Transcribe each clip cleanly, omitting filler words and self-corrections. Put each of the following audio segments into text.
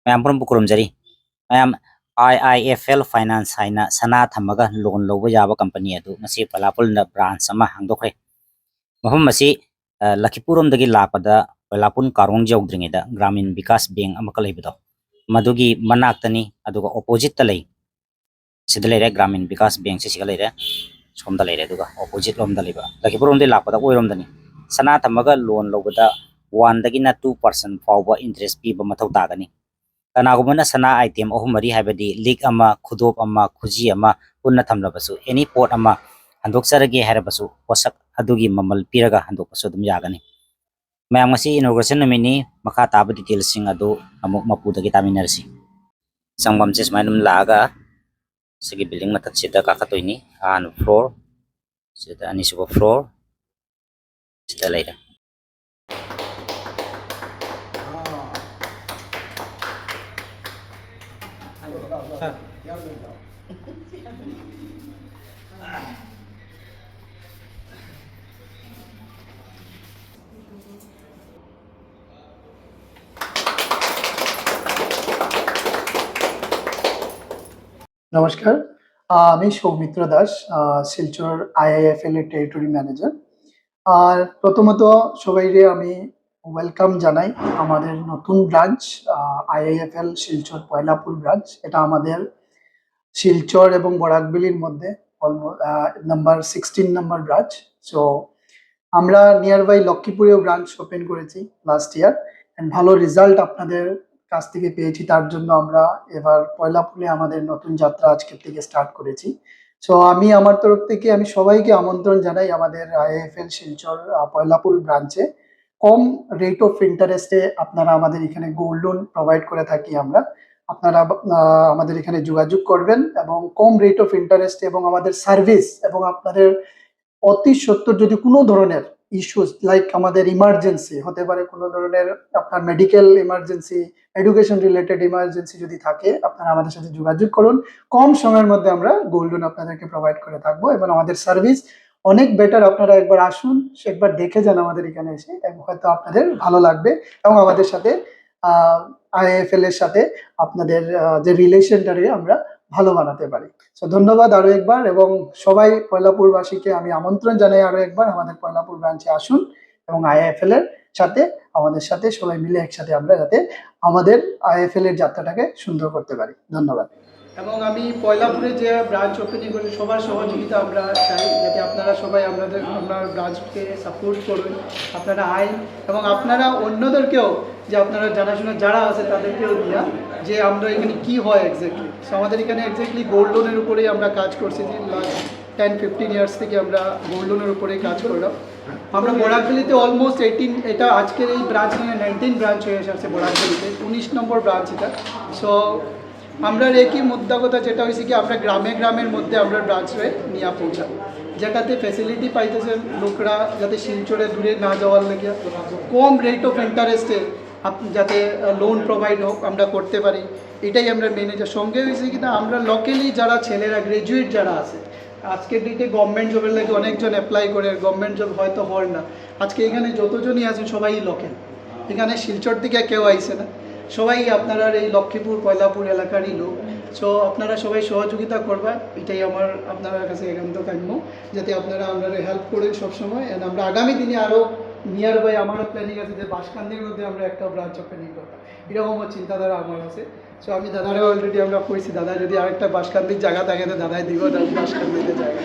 ꯃꯌꯥꯝ ꯄꯨꯝꯅꯃꯛ ꯈꯨꯔꯨꯝꯖꯔꯤ ꯃꯌꯥꯝ IIFL ꯐꯥꯏꯅꯥꯟꯁ ꯍꯥꯏꯅ ꯁꯅꯥ ꯊꯝꯃꯒ ꯂꯣꯟ ꯂꯧꯕ ꯌꯥꯕ ꯀꯝꯄꯅꯤ ꯑꯗꯨ ꯉꯁꯤ ꯄꯂꯥꯄꯨꯜꯗ ꯕ꯭ꯔꯥꯟꯆ ꯑꯃ ꯍꯥꯡꯗꯣꯛꯈ꯭ꯔꯦ ꯃꯐꯝ ꯑꯁꯤ ꯂꯛꯈꯤꯄꯨꯔꯣꯝꯗꯒꯤ ꯂꯥꯛꯄꯗ ꯄꯂꯥꯄꯨꯟ ꯀꯥꯔꯣꯡ ꯌꯧꯗ꯭ꯔꯤꯉꯩꯗ ꯒ꯭ꯔꯥꯃꯤꯟ ꯕꯤꯀꯥꯁ ꯕꯦꯡ ꯑꯃꯈꯛ ꯂꯩꯕꯗꯣ ꯃꯗꯨꯒꯤ ꯃꯅꯥꯛꯇꯅꯤ ꯑꯗꯨꯒ ꯑꯣꯄꯣꯖꯤꯠꯇ ꯂꯩ ꯁꯤꯗ ꯂꯩꯔꯦ ꯒ꯭ꯔꯥꯃꯤꯟ ꯕꯤꯀꯥꯁ ꯕꯦꯡꯁꯤ ꯁꯤꯒ ꯂꯩꯔꯦ ꯁꯣꯝꯗ ꯂꯩꯔꯦ ꯑꯗꯨꯒ ꯑꯣꯄꯣꯖꯤꯠ ꯂꯣꯝꯗ ꯂꯩꯕ ꯂꯛꯈꯤꯄꯨꯔꯣꯝꯗꯒꯤ ꯂꯥꯛꯄꯗ ꯑꯣꯏꯔꯣꯝꯗꯅꯤ ꯁꯅꯥ ꯊꯝꯃꯒ ꯂꯣꯟ ꯂꯧꯕꯗ 1 ꯗꯒꯤꯅ 2% ꯐꯥꯎꯕ ꯏꯟꯇꯔꯦꯁ ꯄꯤꯕ ꯃꯊꯧ ꯇꯥꯒꯅꯤ ꯀꯅꯥꯒꯨꯝꯕꯅ ꯁꯅꯥ ꯑꯥꯏꯇꯦꯝ 3-4 ꯍꯥꯏꯕꯗꯤ ꯂꯤꯛ ꯑꯃ ꯈꯨꯗꯣꯞ ꯑꯃ ꯈꯨꯖꯤ ꯑꯃ ꯄꯨꯟꯅ ꯊꯝꯂꯕꯁꯨ ꯑꯦꯅꯤ ꯄꯣꯠ ꯑꯃ ꯍꯟꯗꯣꯛꯆꯔꯒꯦ ꯍꯥꯏꯔꯕꯁꯨ ꯄꯣꯠꯁꯛ ꯑꯗꯨꯒꯤ ꯃꯃꯜ ꯄꯤꯔꯒ ꯍꯟꯗꯣꯛꯄꯁꯨ ꯑꯗꯨꯝ ꯌꯥꯒꯅꯤ ꯃꯌꯥꯝ ꯉꯁꯤ ꯏꯅꯣꯒ꯭ꯔꯦꯁꯟ ꯅꯨꯃꯤꯠꯅꯤ ꯃꯈꯥ ꯇꯥꯕ ꯗꯤꯇꯦꯜꯁꯤꯡ ꯑꯗꯨ ꯑꯃꯨꯛ ꯃꯄꯨꯗꯒꯤ ꯇꯥꯃꯤꯟꯅꯔꯁꯤ ꯆꯪꯐꯝꯁꯦ ꯁꯨꯃꯥꯏꯅ ꯑꯗꯨꯝ ꯂꯥꯛꯑꯒ ꯁꯤꯒꯤ ꯕꯤꯜꯗꯤꯡ ꯃꯊꯛꯁꯤꯗ ꯀꯥꯈꯠꯇꯣꯏꯅꯤ ꯑꯍꯥꯟꯕ ꯐ꯭ꯂꯣꯔ ꯁꯤꯗ ꯑꯅꯤꯁꯨꯕ ꯐ꯭ꯂꯣꯔ ꯁꯤꯗ ꯂꯩꯔꯦ নমস্কার, আমি সৌমিত্র দাস, শিলচর IIFL এর টেরিটরি ম্যানেজার। আর প্রথমত সবাইকে আমি ওয়েলকাম জানাই আমাদের নতুন ব্রাঞ্চ IIFL শিলচর পয়লাপুর ব্রাঞ্চ। এটা আমাদের শিলচর এবং বরাকবিলির মধ্যে নাম্বার 16 নাম্বার ব্রাঞ্চ। সো আমরা নিয়ার বাই লক্ষ্মীপুরেও ব্রাঞ্চ ওপেন করেছি লাস্ট ইয়ার এন্ড ভালো রেজাল্ট আপনাদের কাছ থেকে পেয়েছি, তার জন্য আমরা এবার পয়লাপুরে আমাদের নতুন যাত্রা আজকের থেকে স্টার্ট করেছি। সো আমি আমার তরফ থেকে আমি সবাইকে আমন্ত্রণ জানাই আমাদের IIFL শিলচর পয়লাপুর ব্রাঞ্চে। কম রেট অফ ইন্টারেস্টে আপনারা আমাদের এখানে গোল্ড লোন প্রোভাইড করে থাকি আমরা। আপনারা আমাদের এখানে যোগাযোগ করবেন এবং কম রেট অফ ইন্টারেস্টে এবং আমাদের সার্ভিস এবং আপনাদের অতি সত্বর যদি কোনো ধরনের ইস্যুস লাইক আমাদের ইমার্জেন্সি হতে পারে, কোনো ধরনের আপনার medical emergency, education related emergency যদি থাকে, আপনারা আমাদের সাথে যোগাযোগ করুন। কম সময়ের মধ্যে আমরা গোল্ড লোন আপনাদেরকে প্রোভাইড করে থাকবো এবং আমাদের সার্ভিস অনেক বেটার। আপনারা একবার আসুন, একবার দেখে যান আমাদের এখানে এসে, এবং হয়তো আপনাদের ভালো লাগবে এবং আমাদের সাথে IIFL এর সাথে আপনাদের যে রিলেশনটাকে আমরা ভালো বানাতে পারি। সো ধন্যবাদ আরো একবার, এবং সবাই পয়লাপুরবাসীকে আমি আমন্ত্রণ জানাই আরো একবার আমাদের পয়লাপুর ব্রাঞ্চে আসুন এবং IIFL এর সাথে আমাদের সাথে সবাই মিলে একসাথে আমরা যাতে আমাদের IIFL এর যাত্রাটাকে সুন্দর করতে পারি। ধন্যবাদ। এবং আমি পয়লাপুরে যে ব্রাঞ্চ ওপেনিং করি সবার সহযোগিতা আমরা চাই, যাতে আপনারা সবাই আপনার ব্রাঞ্চকে সাপোর্ট করুন, আপনারা আইন এবং আপনারা অন্যদেরকেও, যে আপনারা জানাশোনা যারা আছে তাদেরকেও দিয়া যে আমরা এখানে কি হয় এক্স্যাক্টলি। সো আমাদের এখানে এক্স্যাক্টলি গোল্ড লোনের উপরেই আমরা কাজ করছি, যে লাস্ট 10-15 ইয়ার্স থেকে আমরা গোল্ড লোনের উপরেই কাজ করলাম। আমরা বরাকবিলিতে অলমোস্ট 18, এটা আজকের এই ব্রাঞ্চ নিয়ে 19 ব্রাঞ্চ হয়ে এসেছে বরাকবিলিতে, 19 নম্বর ব্রাঞ্চ এটা। সো আমরা একই মুদ্রা কথা যেটা হয়েছে কি আমরা গ্রামে গ্রামের মধ্যে আমরা ব্রাঞ্চে নিয়ে পৌঁছাবো, যেটাতে ফ্যাসিলিটি পাইতেছে লোকরা, যাতে শিলচরে দূরে না যাওয়ার লাগে কম রেট অফ ইন্টারেস্টে যাতে লোন প্রোভাইড হোক আমরা করতে পারি, এটাই আমরা ম্যানেজার। সঙ্গে হয়েছে কি না, আমরা লোকালি যারা ছেলেরা গ্র্যাজুয়েট যারা আছে, আজকের ডেটে গভর্নমেন্ট জবের লাগে অনেকজন অ্যাপ্লাই করে, গভর্নমেন্ট জব হয়তো হয় না। আজকে এখানে যতজনই আছেন সবাই লোকাল, এখানে শিলচর থেকে কেউ আইছে না, সবাই আপনারা এই লক্ষ্মীপুর পয়লাপুর এলাকারই লোক। সো আপনারা সবাই সহযোগিতা করবেন, এটাই আমার আপনার কাছে একান্ত কাম্য, যাতে আপনারা আমরা হেল্প করেন সবসময়। অ্যান্ড আমরা আগামী দিনে আরও নিয়ার বাই আমারও প্ল্যানিং আছে যে বাঁশকান্দির মধ্যে আমরা একটা ব্রাঞ্চ ওপেনিং করবো, এরকমও চিন্তাধারা আমার আছে। সো আমি দাদারও অলরেডি আমরা কইছি, দাদা যদি আরেকটা বাঁশকান্দির জায়গা থাকে তো দাদাই দিব বাঁশকান্দিতে জায়গা,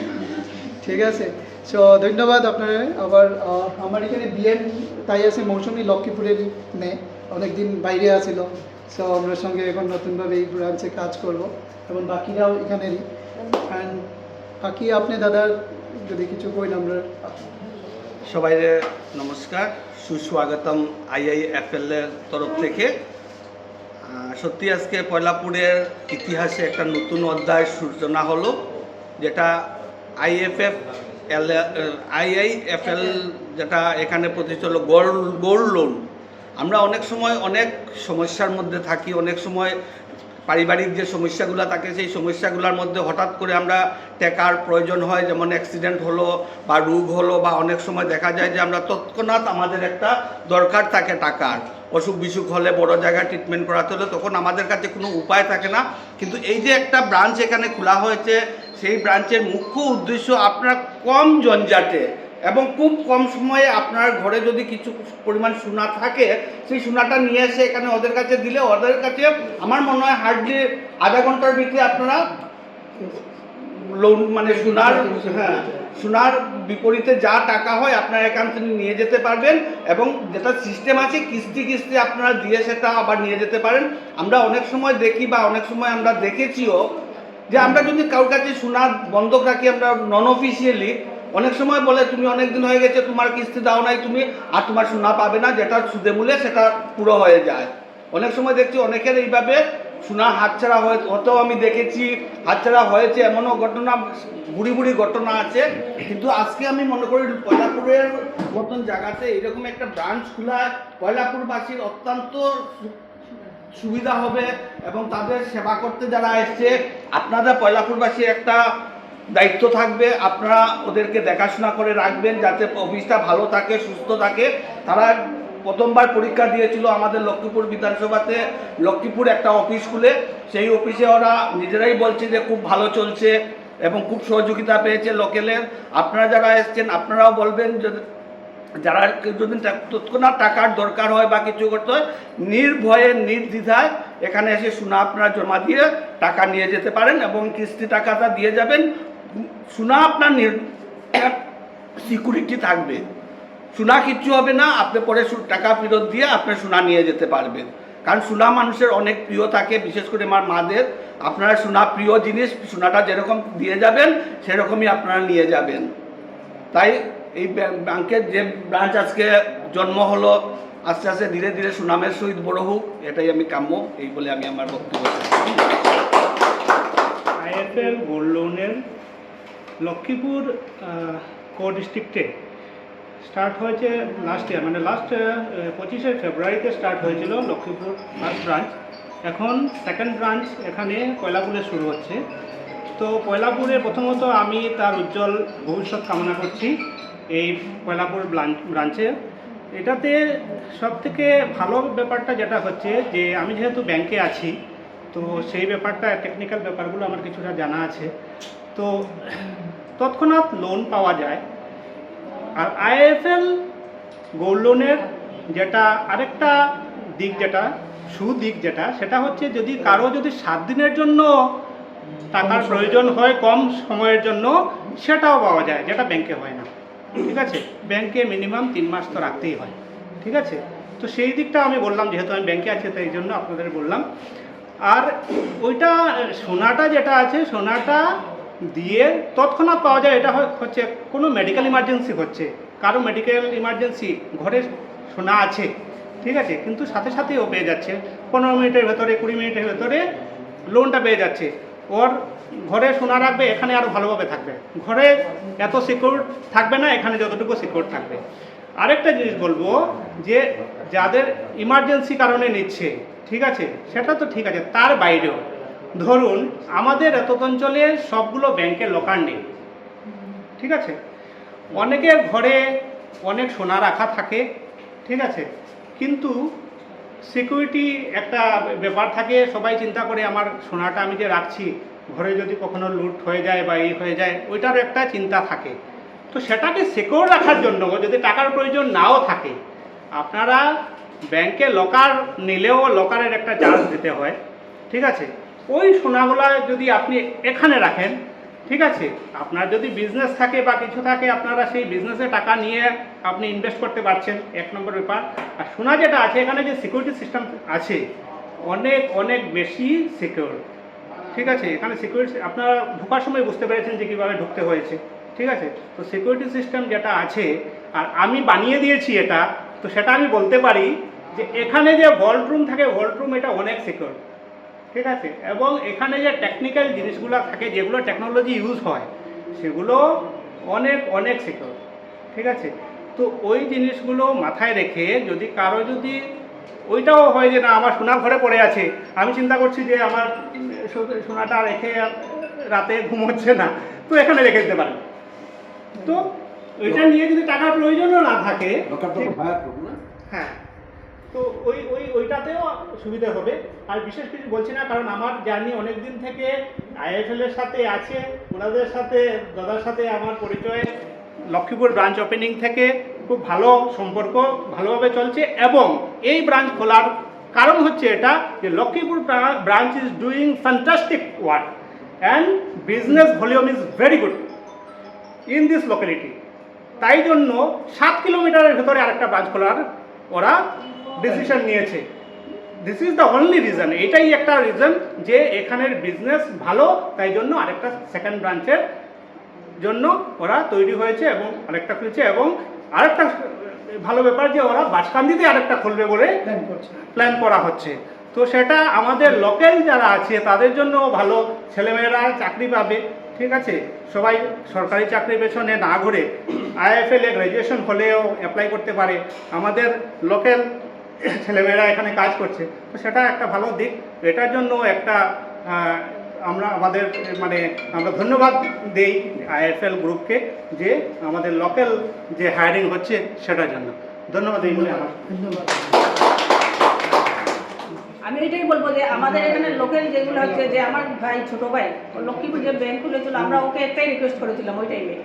ঠিক আছে। সো ধন্যবাদ আপনারা। আবার আমার এখানে বিএন তাই আছে মৌসুমি লক্ষ্মীপুরের মেয়ে, অনেকদিন বাইরে আছিল। সো আমরা সঙ্গে এখন নতুনভাবে এই ব্রাঞ্চে কাজ করব এবং বাকিরাও এখানেরই। অ্যান্ড বাকি আপনি দাদার যদি কিছু কইন আমরা। সবাই নমস্কার, সুস্বাগতম IIFL এর তরফ থেকে। সত্যি আজকে পয়লাপুরের ইতিহাসে একটা নতুন অধ্যায় সূচনা হলো, যেটা IIFL যেটা এখানে প্রতিষ্ঠিত হলো গোল্ড লোন। আমরা অনেক সময় অনেক সমস্যার মধ্যে থাকি, অনেক সময় পারিবারিক যে সমস্যাগুলো থাকে সেই সমস্যাগুলোর মধ্যে হঠাৎ করে আমরা টাকার প্রয়োজন হয়, যেমন অ্যাক্সিডেন্ট হলো বা রোগ হলো, বা অনেক সময় দেখা যায় যে আমরা তৎক্ষণাৎ আমাদের একটা দরকার থাকে টাকার। অসুখ বিসুখ হলে, বড় জায়গায় ট্রিটমেন্ট করাতে হলে, তখন আমাদের কাছে কোনো উপায় থাকে না। কিন্তু এই যে একটা ব্রাঞ্চ এখানে খোলা হয়েছে, সেই ব্রাঞ্চের মুখ্য উদ্দেশ্য আপনার কম জঞ্জাটে এবং খুব কম সময়ে আপনার ঘরে যদি কিছু পরিমাণ সোনা থাকে, সেই সোনাটা নিয়ে এসে এখানে ওদের কাছে দিলে, ওদের কাছে আমার মনে হয় হার্ডলি আধা ঘন্টার ভিতরে আপনারা লোন মানে সোনার বিপরীতে যা টাকা হয় আপনার এখান থেকে নিয়ে যেতে পারবেন, এবং যেটা সিস্টেম আছে কিস্তি কিস্তি আপনারা দিয়ে সেটা আবার নিয়ে যেতে পারেন। আমরা অনেক সময় দেখি বা অনেক সময় আমরা দেখেছিও যে আমরা যদি কারোর কাছে সোনা বন্ধক রাখি, আমরা নন অফিসিয়ালি, অনেক সময় বলে তুমি অনেক দিন হয়ে গেছে তোমার কিস্তি দাও নাই, তুমি আর তোমার সোনা পাবে না, যেটা সুদে মূলে সেটা পুরো হয়ে যায়। অনেক সময় দেখছি অনেকের এইভাবে সোনা হাতছাড়া হতেও আমি দেখেছি, হাতছাড়া হয়েছে, এমনও ঘটনা, বুড়ি বুড়ি ঘটনা আছে। কিন্তু আজকে আমি মনে করি পয়লাপুরের মতন জায়গাতে এরকম একটা ব্রাঞ্চ খোলা পয়লাপুরবাসীর অত্যন্ত সুবিধা হবে, এবং তাদের সেবা করতে যারা এসছে, আপনাদের পয়লাপুরবাসীর একটা দায়িত্ব থাকবে, আপনারা ওদেরকে দেখাশোনা করে রাখবেন যাতে অফিসটা ভালো থাকে, সুস্থ থাকে। তারা প্রথমবার পরীক্ষা দিয়েছিল আমাদের লক্ষ্মীপুর বিধানসভাতে, লক্ষ্মীপুর একটা অফিস খুলে, সেই অফিসে ওরা নিজেরাই বলছে যে খুব ভালো চলছে এবং খুব সহযোগিতা পেয়েছে লোকেলের। আপনারা যারা এসছেন আপনারাও বলবেন, যারা যদি তৎক্ষণাৎ টাকার দরকার হয় বা কিছু করতে হয়, নির্ভয়ে নির্দ্বিধায় এখানে এসে সোনা আপনারা জমা দিয়ে টাকা নিয়ে যেতে পারেন এবং কিস্তি টাকাটা দিয়ে যাবেন। সোনা আপনার সিকিউরিটি থাকবে, সোনা কিচ্ছু হবে না, আপনি পরে টাকা ফেরত দিয়ে আপনি সোনা নিয়ে যেতে পারবেন। কারণ সোনা মানুষের অনেক প্রিয় থাকে, বিশেষ করে আমার মাদের। আপনারা সোনা প্রিয় জিনিস, সোনাটা যেরকম দিয়ে যাবেন সেরকমই আপনারা নিয়ে যাবেন। তাই এই ব্যাংকের যে ব্রাঞ্চ আজকে জন্ম হলো, আস্তে আস্তে ধীরে ধীরে সুনামের সহিত বড় হোক, এটাই আমি কাম্য, এই বলে আমি আমার বক্তব্য। আইএফএল গোল্ড লোনের লক্ষ্মীপুর কো ডিস্ট্রিক্টে স্টার্ট হয়েছে লাস্ট ইয়ার, মানে লাস্ট 25শে ফেব্রুয়ারিতে স্টার্ট হয়েছিল লক্ষ্মীপুর ফার্স্ট ব্রাঞ্চ। এখন সেকেন্ড ব্রাঞ্চ এখানে পয়লাপুরে শুরু হচ্ছে। তো পয়লাপুরে প্রথমত আমি তার উজ্জ্বল ভবিষ্যৎ কামনা করছি এই পয়লাপুর ব্রাঞ্চে। এটাতে সবথেকে ভালো ব্যাপারটা যেটা হচ্ছে যে আমি যেহেতু ব্যাংকে আছি, তো সেই ব্যাপারটা টেকনিক্যাল ব্যাপারগুলো আমার কিছুটা জানা আছে। তো তৎক্ষণাৎ লোন পাওয়া যায়। আর আইএফএল গোল্ড লোনের যেটা আরেকটা দিক, যেটা সুদিক যেটা, সেটা হচ্ছে যদি কারো যদি 7 দিনের জন্য টাকার প্রয়োজন হয় কম সময়ের জন্য, সেটাও পাওয়া যায়, যেটা ব্যাংকে হয় না। ঠিক আছে, ব্যাংকে মিনিমাম 3 মাস তো রাখতেই হয়। ঠিক আছে, তো সেই দিকটা আমি বললাম, যেহেতু আমি ব্যাংকে আছি তাই জন্য আপনাদের বললাম। আর ওইটা সোনাটা যেটা আছে, সোনাটা দিয়ে তৎক্ষণাৎ পাওয়া যায়। এটা হচ্ছে কোনো মেডিকেল ইমার্জেন্সি হচ্ছে, কারো মেডিকেল ইমার্জেন্সি, ঘরে সোনা আছে, ঠিক আছে, কিন্তু সাথে সাথেই ও পেয়ে যাচ্ছে 15 মিনিটের ভেতরে, 20 মিনিটের ভেতরে লোনটা পেয়ে যাচ্ছে। ওর ঘরে সোনা রাখবে, এখানে আরও ভালোভাবে থাকবে। ঘরে এত সিকিউর থাকবে না, এখানে যতটুকু সিকিউর থাকবে। আরেকটা জিনিস বলবো, যে যাদের ইমার্জেন্সি কারণে নিচ্ছে, ঠিক আছে, সেটা তো ঠিক আছে, তার বাইরেও ধরুন আমাদের এত অঞ্চলে সবগুলো ব্যাংকের লকার নেই। ঠিক আছে, অনেকের ঘরে অনেক সোনা রাখা থাকে, ঠিক আছে, কিন্তু সিকিউরিটি একটা ব্যাপার থাকে। সবাই চিন্তা করে আমার সোনাটা আমি যে রাখছি, ঘরে যদি কখনো লুট হয়ে যায় বা এই হয়ে যায়, ওইটার একটা চিন্তা থাকে। তো সেটাকে সিকিউর রাখার জন্য যদি টাকার প্রয়োজন নাও থাকে, আপনারা ব্যাংকে লকার নিলেও লকারের একটা চার্জ দিতে হয়। ঠিক আছে, ওই সোনাগুলা যদি আপনি এখানে রাখেন, ঠিক আছে, আপনার যদি বিজনেস থাকে বা কিছু থাকে, আপনারা সেই বিজনেসে টাকা নিয়ে আপনি ইনভেস্ট করতে পারছেন, 1 নম্বর ব্যাপার। আর সোনা যেটা আছে, এখানে যে সিকিউরিটি সিস্টেম আছে অনেক অনেক বেশি সিকিউর। ঠিক আছে, এখানে সিকিউরিটি আপনারা ঢোকার সময় বুঝতে পেরেছেন যে কীভাবে ঢুকতে হয়েছে। ঠিক আছে, তো সিকিউরিটি সিস্টেম যেটা আছে, আর আমি বানিয়ে দিয়েছি এটা, তো সেটা আমি বলতে পারি যে এখানে যে ভল্ট রুম থাকে, ভল্ট রুম এটা অনেক সিকিউর। ঠিক আছে, এবং এখানে যে টেকনিক্যাল জিনিসগুলো থাকে, যেগুলো টেকনোলজি ইউজ হয়, সেগুলো অনেক অনেক সিকিউর। ঠিক আছে, তো ওই জিনিসগুলো মাথায় রেখে যদি কারো যদি ওইটাও হয় যে না আমার সোনা ঘরে পড়ে আছে, আমি চিন্তা করছি যে আমার সোনাটা রেখে রাতে ঘুমোচ্ছে না, তো এখানে রেখে দিতে পারেন। তো ওইটা নিয়ে যদি টাকার প্রয়োজনও না থাকে, হ্যাঁ, তো ওইটাতেও সুবিধা হবে। আর বিশেষ কিছু বলছি না, কারণ আমার জার্নি অনেক দিন থেকে আইএফএল এর সাথে আছে, ওনাদের সাথে দাদার সাথে আমার পরিচয় লক্ষ্মীপুর ব্রাঞ্চ ওপেনিং থেকে খুব ভালো সম্পর্ক, ভালোভাবে চলছে। এবং এই ব্রাঞ্চ খোলার কারণ হচ্ছে এটা যে Lakshmipur branch is doing fantastic work and business volume is very good in this locality. তাই জন্য 7 কিলোমিটারের ভেতরে আরেকটা ব্রাঞ্চ খোলার ওরা ডিসিশন নিয়েছে। This is the only reason, এটাই একটা রিজন যে এখানের বিজনেস ভালো, তাই জন্য আরেকটা সেকেন্ড ব্রাঞ্চের জন্য ওরা তৈরি হয়েছে এবং আরেকটা খুলছে। এবং আরেকটা ভালো ব্যাপার যে ওরা বাসকান্দিতে আরেকটা খুলবে বলে প্ল্যান করা হচ্ছে। তো সেটা আমাদের লোকাল যারা আছে তাদের জন্য ভালো, ছেলেমেয়েরা চাকরি পাবে। ঠিক আছে, সবাই সরকারি চাকরির পেছনে না ঘুরে আইএফএল এ গ্র্যাজুয়েশন হলেও অ্যাপ্লাই করতে পারে। আমাদের লোকাল ছেলেমেয়েরা এখানে কাজ করছে, তো সেটা একটা ভালো দিক। এটার জন্য একটা আমরা ধন্যবাদ দেই আইএফএল গ্রুপকে যে আমাদের লোকাল যে হায়ারিং হচ্ছে সেটার জন্য ধন্যবাদ এই বলে আমার ধন্যবাদ। আমি এটাই বলবো যে আমাদের এখানে লোকাল যেগুলো হচ্ছে, যে আমার ভাই ছোট ভাই লক্ষ্মীপুর যে ব্যাংক খুলেছিল, আমরা ওকে একটাই রিকোয়েস্ট করেছিলাম ওই টাইমে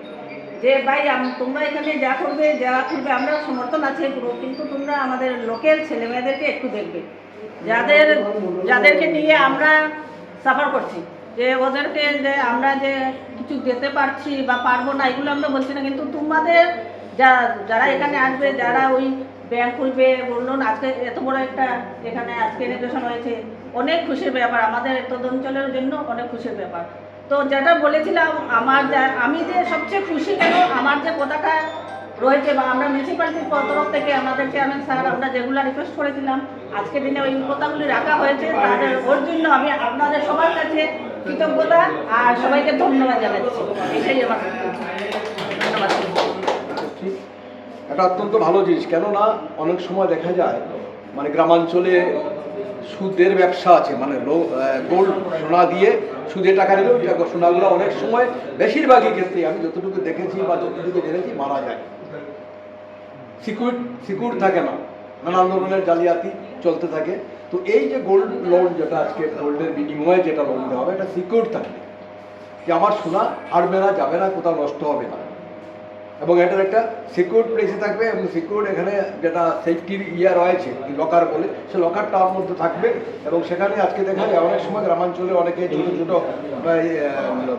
যে ভাই তোমরা এখানে যা করবে যা খুলবে আমরা সমর্থন আছে পুরো, কিন্তু তোমরা আমাদের লোকাল ছেলেমেয়েদেরকে একটু দেখবে, যাদেরকে নিয়ে আমরা সাফার করছি, যে ওদেরকে যে আমরা যে কিছু দিতে পারছি বা পারবো না এগুলো আমরা বলছি না, কিন্তু তোমাদের যারা এখানে আসবে, যারা ওই ব্যাংক খুলবে, বলুন আজকে এত বড় একটা এখানে আজকে ইনোগ্রেশন হয়েছে, অনেক খুশির ব্যাপার, আমাদের এত অঞ্চলের জন্য অনেক খুশির ব্যাপার। তো যেটা বলেছিলাম, আমি যে সবচেয়ে খুশি কেন, আমার যে পতাকা রয়েছে বা আমরা মিউনিসিপ্যালিটির তরফ থেকে আমাদের চেয়ারম্যান স্যার আমরা যেগুলো রিকোয়েস্ট করেছিলাম আজকের দিনে ওই পতাকাগুলি রাখা হয়েছে, তাদের ওর জন্য আমি আপনাদের সবার কাছে কৃতজ্ঞতা আর সবাইকে ধন্যবাদ জানাচ্ছি। এটাই আমার ধন্যবাদ। এটা অত্যন্ত ভালো জিনিস, কেননা অনেক সময় দেখা যায় মানে গ্রামাঞ্চলে সুদের ব্যবসা আছে, মানে গোল্ড সোনা দিয়ে সুদে টাকা নিলেও সোনাগুলো অনেক সময় বেশিরভাগই ক্ষেত্রে আমি যতটুকু দেখেছি বা যতটুকু জেনেছি মারা যায়, সিকিউর থাকে না, নানান ধরনের জালিয়াতি চলতে থাকে। তো এই যে গোল্ড লোন যেটা আজকে গোল্ডের বিনিময়ে যেটা লোন দেওয়া হবে, এটা সিকিউর থাকবে যে আমার সোনা হারবে না, যাবে না, কোথাও নষ্ট হবে না, এবং এটার একটা সিকিউর প্লেসে থাকবে। এবং সিকিউর এখানে যেটা সেফটির রয়েছে লকার বলে, সে লকারটা আমার মধ্যে থাকবে। এবং সেখানে আজকে দেখা যায় অনেক সময় গ্রামাঞ্চলে অনেকে ছোটো ছোটো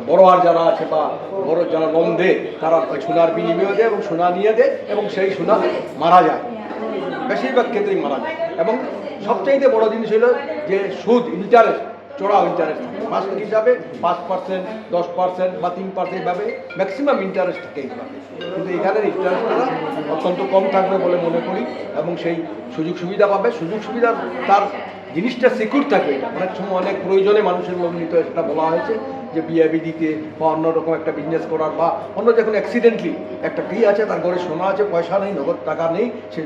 বড় আর যারা আছে বা বড় যারা লোন দেয় তারা সোনার বিনিময় দেয় এবং সোনা নিয়ে দেয় এবং সেই সোনা মারা যায়, বেশিরভাগ ক্ষেত্রেই মারা যায়। এবং সবচাইতে বড় জিনিস হলো যে সুদ, ইন্টারেস্ট, চড়া ইন্টারেস্ট থাকে মাসিক হিসাবে 5%, 10% বা 3% এভাবে ম্যাক্সিমাম ইন্টারেস্ট থাকে এইভাবে। কিন্তু এখানের ইন্টারেস্টটা অত্যন্ত কম থাকবে বলে মনে করি এবং সেই সুযোগ সুবিধা পাবে। সুযোগ সুবিধা তার জিনিসটা সিকিউর থাকবে। অনেক সময় অনেক প্রয়োজনে মানুষের লোন নিতে হয়, সেটা বলা হয়েছে যে বিআইবি দিতে বা অন্যরকম একটা বিজনেস করার বা অন্য যখন অ্যাক্সিডেন্টলি একটা কি আছে, তার ঘরে সোনা আছে, পয়সা নেই, নগদ টাকা নেই, সে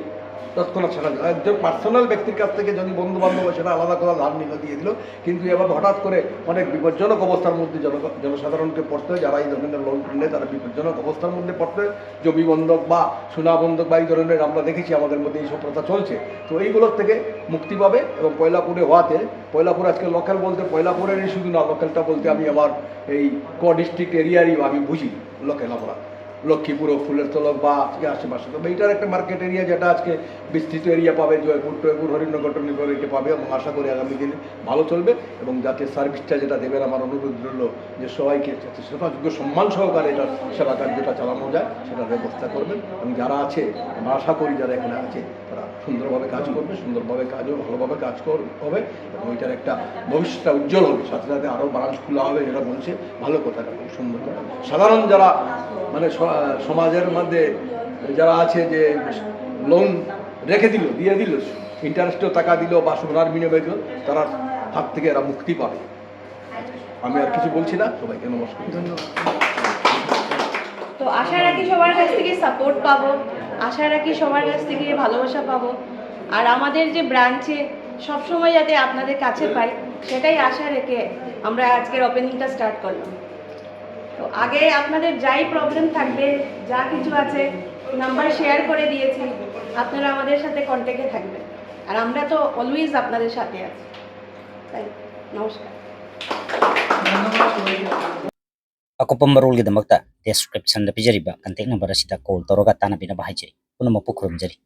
তৎক্ষণাৎ সেটা একজন পার্সোনাল ব্যক্তির কাছ থেকে যদি বন্ধু বান্ধব সেটা আলাদা করে ধার নিতে দিয়ে দিল। কিন্তু এবার হঠাৎ করে অনেক বিপজ্জনক অবস্থার মধ্যে জনসাধারণকে পড়তে হয়, যারা এই ধরনের লোন কিনলে তারা বিপজ্জনক অবস্থার মধ্যে পড়তে হয়। জমি বন্ধক বা সোনা বন্ধক বা এই ধরনের আমরা দেখেছি আমাদের মধ্যে এইসব প্রথা চলছে। তো এইগুলোর থেকে মুক্তি পাবে। এবং পয়লাপুরে হওয়াতে, পয়লাপুর আজকে লোকাল বলতে পয়লাপুরেরই শুধু না, লোকালটা বলতে আমি আমার এই ডিস্ট্রিক্ট এরিয়ারই আমি বুঝি লোকাল। আমরা লক্ষ্মীপুর ও ফুলের তলক বা আজকে আশেপাশে, তবে এইটার একটা মার্কেট এরিয়া যেটা আজকে বিস্তৃত এরিয়া পাবে, জয়পুর টয়পুর হরিণনগর টনিগর এটা পাবে এবং আশা করি আগামী দিনে ভালো চলবে। এবং যাতে সার্ভিসটা যেটা দেবেন আমার অনুরোধ রইল যে সবাইকে যথাযোগ্য সম্মান সহকারে এটার সেবা কার্যটা চালানো যায় সেটার ব্যবস্থা করবেন। এবং যারা আছে আমরা আশা করি যারা এখানে আছে তারা সুন্দরভাবে কাজ করবে, সুন্দরভাবে কাজও ভালোভাবে কাজ হবে এবং এটার একটা ভবিষ্যৎটা উজ্জ্বল হবে। সাথে সাথে আরও ব্রাঞ্চ খোলা হবে, যেটা বলছে ভালো কথা, খুব সুন্দর কথা। সাধারণ যারা মানে সমাজের মধ্যে যারা আছে যে লোন রেখে দিল, দিয়ে দিল, ইন্টারেস্টও টাকা দিল বা সোনার বিনিময় দিল, তারা হাত থেকে এরা মুক্তি পাবে। আমি আর কিছু বলছি না, সবাইকে নমস্কার, ধন্যবাদ। তো আশা রাখি সবার কাছ থেকে সাপোর্ট পাবো, আশা রাখি সবার কাছ থেকে ভালোবাসা পাবো, আর আমাদের যে ব্রাঞ্চে সবসময় যাতে আপনাদের কাছে পাই সেটাই আশা রেখে আমরা আজকের ওপেনিংটা স্টার্ট করলাম। তো আগে আপনাদের যাই প্রবলেম থাকবে, যা কিছু আছে নাম্বার শেয়ার করে দিয়েছি, আপনারা আমাদের সাথে কন্ট্যাক্টে থাকবেন। আর আমরা তো অলওয়েজ আপনাদের সাথে আছি। তাই নমস্কার। ধন্যবাদ সবাইকে। अकुपम मरोलगिदमक्ता डिस्क्रिप्शन दा पिजरिबा कांटेक्ट नंबर असिदा कॉल तौरगा तानाबिना बाहायजरी पुनमु खुरुमजरी।